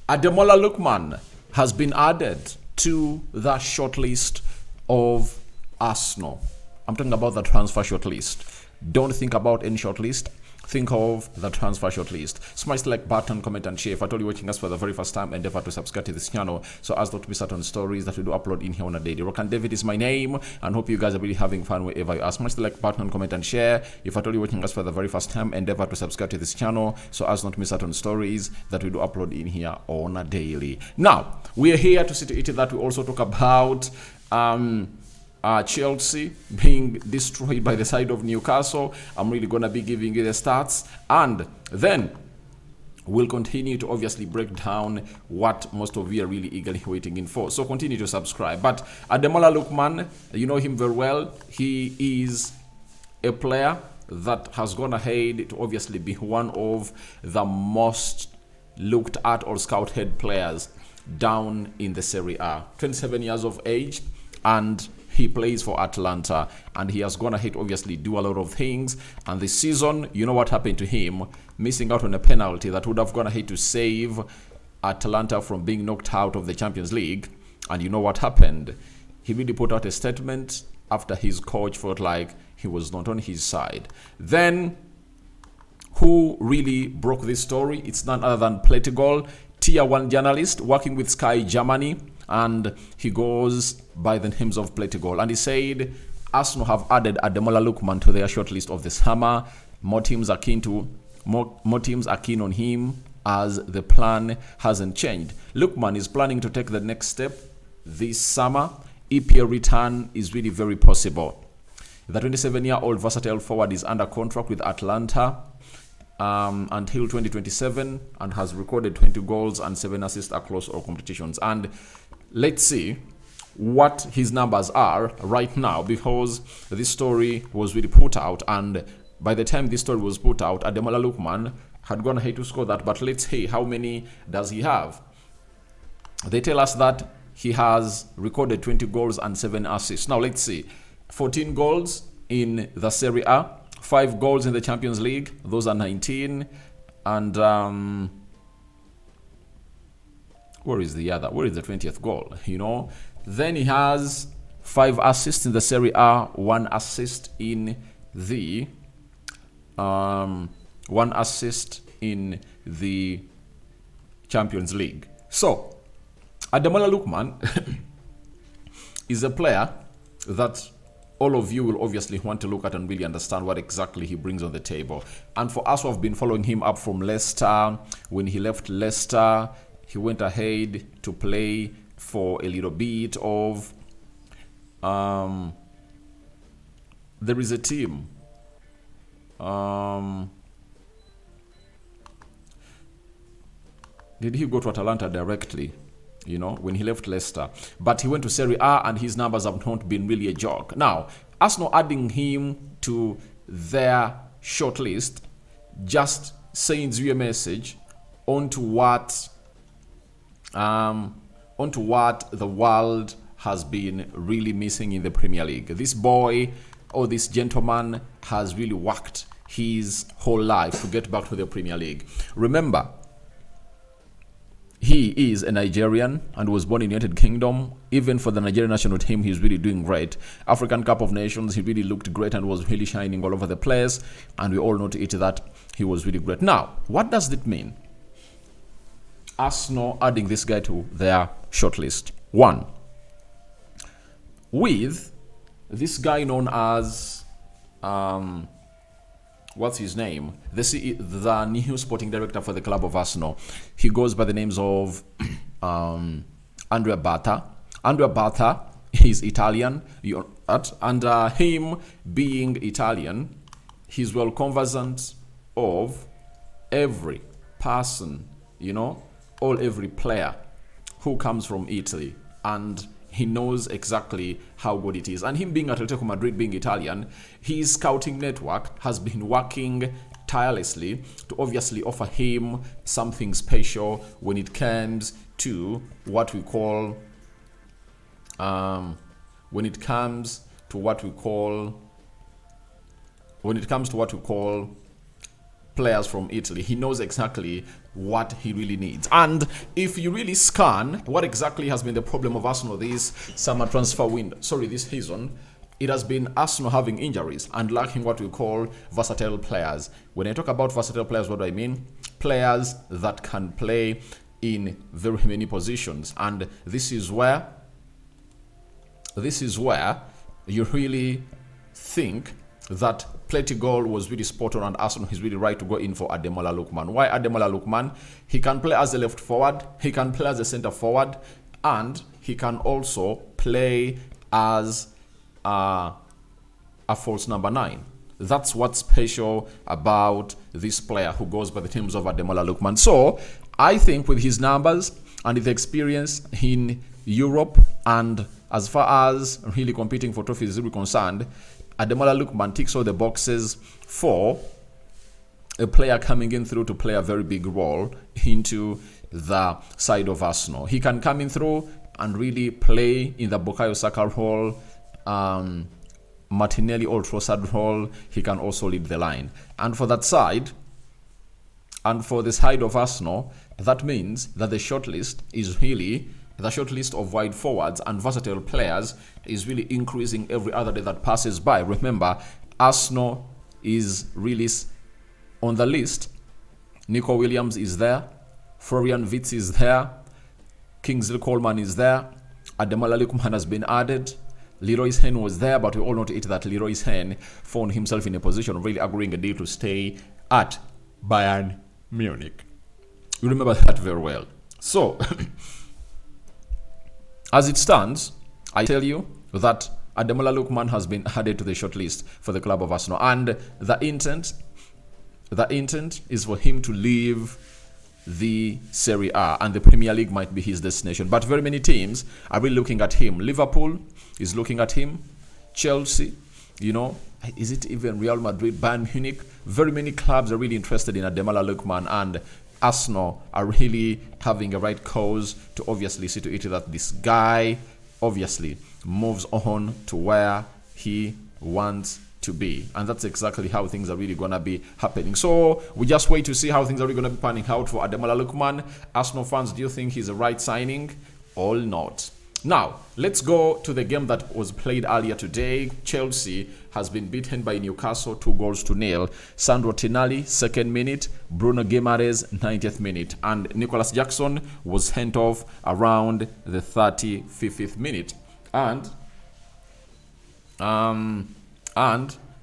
Ademola Lookman has been added to the shortlist of Arsenal. I'm talking about the transfer shortlist. Don't think about any shortlist. Think of the transfer shortlist. Smash the like button, comment, and share. If at all you're watching us for the very first time, endeavor to subscribe to this channel so as not to miss out on stories that we do upload in here on a daily. Rokani David is my name, and hope you guys are really having fun wherever you are. Smash the like button, comment, and share. If at all you're watching us for the very first time, endeavor to subscribe to this channel so as not to miss out on stories that we do upload in here on a daily. Now, we are here to see to it that we also talk about Chelsea being destroyed by the side of Newcastle. I'm really going to be giving you the stats, and then we'll continue to obviously break down what most of you are really eagerly waiting in for. So continue to subscribe. But Ademola Lookman, you know him very well. He is a player that has gone ahead to obviously be one of the most looked at or scouted players down in the Serie A. 27 years of age, and he plays for Atalanta, and he has gone ahead to obviously do a lot of things. And this season, you know what happened to him? Missing out on a penalty that would have gone ahead to save Atalanta from being knocked out of the Champions League. And you know what happened? He really put out a statement after his coach felt like he was not on his side. Then, who really broke this story? It's none other than Playtagol, Tier 1 journalist working with Sky Germany, and he goes by the names of Playtagol. And he said Arsenal have added Ademola Lookman to their shortlist of the summer. More teams are keen on him as the plan hasn't changed. Lookman is planning to take the next step this summer. EPL return is really very possible. The 27-year-old versatile forward is under contract with Atlanta until 2027 and has recorded 20 goals and 7 assists across all competitions. And let's see what his numbers are right now, because this story was really put out, and by the time this story was put out, Ademola Lookman had gone ahead to score that. But let's see, how many does he have? They tell us that he has recorded 20 goals and 7 assists. Now let's see, 14 goals in the Serie A, 5 goals in the Champions League, those are 19, and where is the 20th goal, you know? Then he has 5 assists in the Serie A, 1 assist in the Champions League. So Ademola Lookman is a player that all of you will obviously want to look at and really understand what exactly he brings on the table. And for us who have been following him up from Leicester, when he left Leicester, he went ahead to play for a little bit of there is a team did he go to Atalanta directly, you know, when he left Leicester? But he went to Serie A, and his numbers have not been really a joke. Now, Arsenal adding him to their shortlist just sends you a message onto what the world has been really missing in the Premier League. This boy, or this gentleman, has really worked his whole life to get back to the Premier League. Remember, he is a Nigerian and was born in the United Kingdom. Even for the Nigerian national team, he's really doing great. African Cup of Nations, he really looked great and was really shining all over the place. And we all know to it that he was really great. Now, what does it mean? Arsenal adding this guy to their shortlist. 1, with this guy known as what's his name? The new sporting director for the club of Arsenal. He goes by the names of Andrea Barta. Andrea Barta is Italian, and him being Italian, he's well conversant of every person, you know, every player who comes from Italy, and he knows exactly how good it is. And him being Atletico Madrid, being Italian, his scouting network has been working tirelessly to obviously offer him something special when it comes to what we call players from Italy. He knows exactly what he really needs. And if you really scan what exactly has been the problem of Arsenal this summer transfer window, this season, it has been Arsenal having injuries and lacking what we call versatile players. When I talk about versatile players, what do I mean? Players that can play in very many positions. And this is where you really think that Plettigol was really spot on and Arsenal is really right to go in for Ademola Lookman. Why Ademola Lookman? He can play as a left forward, he can play as a center forward, and he can also play as a false number 9. That's what's special about this player who goes by the terms of Ademola Lookman. So I think with his numbers and his experience in Europe, and as far as really competing for trophies is really concerned, Ademola Lookman ticks all the boxes for a player coming in through to play a very big role into the side of Arsenal. He can come in through and really play in the Bukayo Saka role, Martinelli or Trossard role. He can also lead the line. And for that side, and for the side of Arsenal, that means that the shortlist is really, the shortlist of wide forwards and versatile players is really increasing every other day that passes by. Remember, Arsenal is really on the list. Nico Williams is there. Florian Wirtz is there. Kingsley Coleman is there. Ademola Lookman has been added. Leroy Sane was there, but we all know that Leroy Sane found himself in a position of really agreeing a deal to stay at Bayern Munich. You remember that very well. So, as it stands, I tell you that Ademola Lookman has been added to the shortlist for the club of Arsenal, and the intent is for him to leave the Serie A, and the Premier League might be his destination. But very many teams are really looking at him. Liverpool is looking at him. Chelsea, is it even Real Madrid, Bayern Munich? Very many clubs are really interested in Ademola Lookman, and Arsenal are really having a right cause to obviously see to it that this guy obviously moves on to where he wants to be. And that's exactly how things are really going to be happening. So we just wait to see how things are really going to be panning out for Ademola Lookman. Arsenal fans, do you think he's a right signing or not? Now, let's go to the game that was played earlier today. Chelsea has been beaten by Newcastle 2-0. Sandro Tonali, 2nd minute. Bruno Guimaraes, 90th minute. And Nicholas Jackson was sent off around the 35th minute. And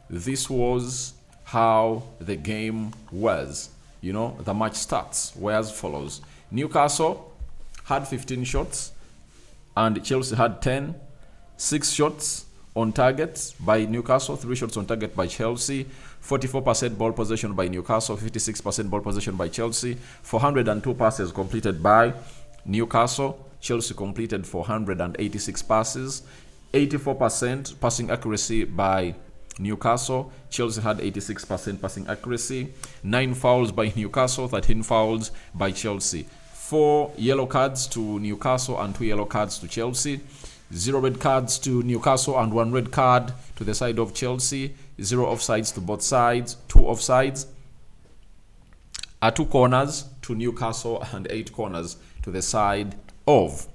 this was how the game was. The match starts were as follows. Newcastle had 15 shots. And Chelsea had 10, 6 shots on target by Newcastle, 3 shots on target by Chelsea, 44% ball possession by Newcastle, 56% ball possession by Chelsea, 402 passes completed by Newcastle. Chelsea completed 486 passes, 84% passing accuracy by Newcastle. Chelsea had 86% passing accuracy, 9 fouls by Newcastle, 13 fouls by Chelsea. 4 yellow cards to Newcastle and 2 yellow cards to Chelsea. 0 red cards to Newcastle and 1 red card to the side of Chelsea. 0 offsides to both sides. 2 offsides. 2 corners to Newcastle and 8 corners to the side of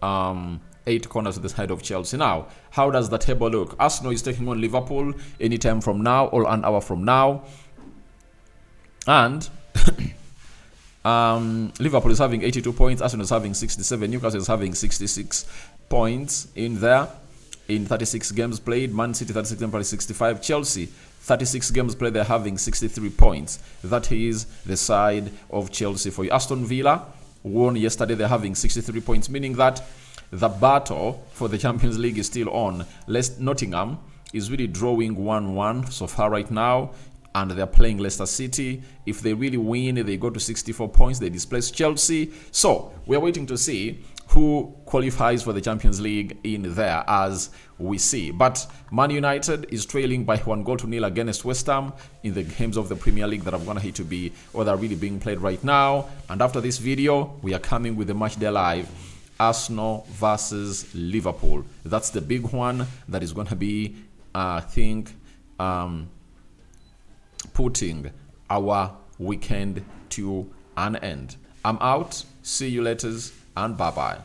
8 corners to the side of Chelsea. Now, how does the table look? Arsenal is taking on Liverpool anytime from now or an hour from now. And Liverpool is having 82 points, Arsenal is having 67, Newcastle is having 66 points in there in 36 games played. Man City 36 games played, 65. Chelsea 36 games played, they're having 63 points. That is the side of Chelsea for you. Aston Villa won yesterday, they're having 63 points, meaning that the battle for the Champions League is still on. Nottingham is really drawing 1-1 so far right now, and they're playing Leicester City. If they really win, they go to 64 points. They displace Chelsea. So we're waiting to see who qualifies for the Champions League in there as we see. But Man United is trailing by 1-0 against West Ham in the games of the Premier League that are going to hit to be, or that are really being played right now. And after this video, we are coming with the match day live. Arsenal versus Liverpool. That's the big one that is going to be, I think, putting our weekend to an end. I'm out. See you later and bye bye.